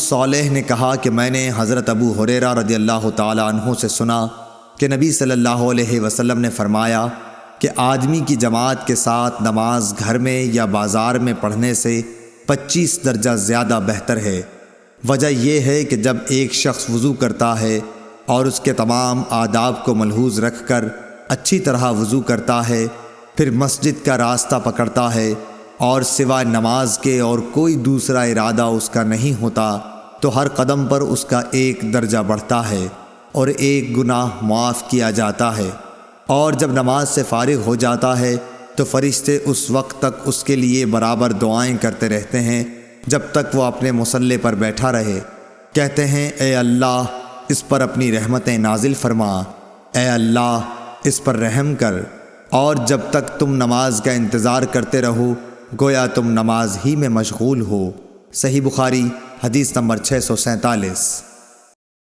صالح نے کہا کہ میں نے حضرت ابو ہریرہ رضی اللہ تعالی عنہ سے سنا کہ نبی صلی اللہ علیہ وسلم نے فرمایا کہ آدمی کی جماعت کے ساتھ نماز گھر میں یا بازار میں پڑھنے سے 25 درجہ زیادہ بہتر ہے۔ وجہ یہ ہے کہ جب ایک شخص وضو کرتا ہے اور اس کے تمام آداب کو ملحوظ رکھ کر اچھی طرح وضو کرتا ہے، پھر مسجد کا راستہ پکڑتا ہے اور سوائے نماز کے اور کوئی دوسرا ارادہ اس کا نہیں ہوتا، تو ہر قدم پر اس کا 1 درجہ بڑھتا ہے اور 1 گناہ معاف کیا جاتا ہے۔ اور جب نماز سے فارغ ہو جاتا ہے تو فرشتے اس وقت تک اس کے لیے برابر دعائیں کرتے رہتے ہیں جب تک وہ اپنے مصلی پر بیٹھا رہے۔ کہتے ہیں اے اللہ اس پر اپنی رحمتیں نازل فرما، اے اللہ اس پر رحم کر، اور جب تک تم نماز کا انتظار کرتے رہو گویا تم نماز ہی میں مشغول ہو۔ صحیح بخاری حدیث نمبر 647۔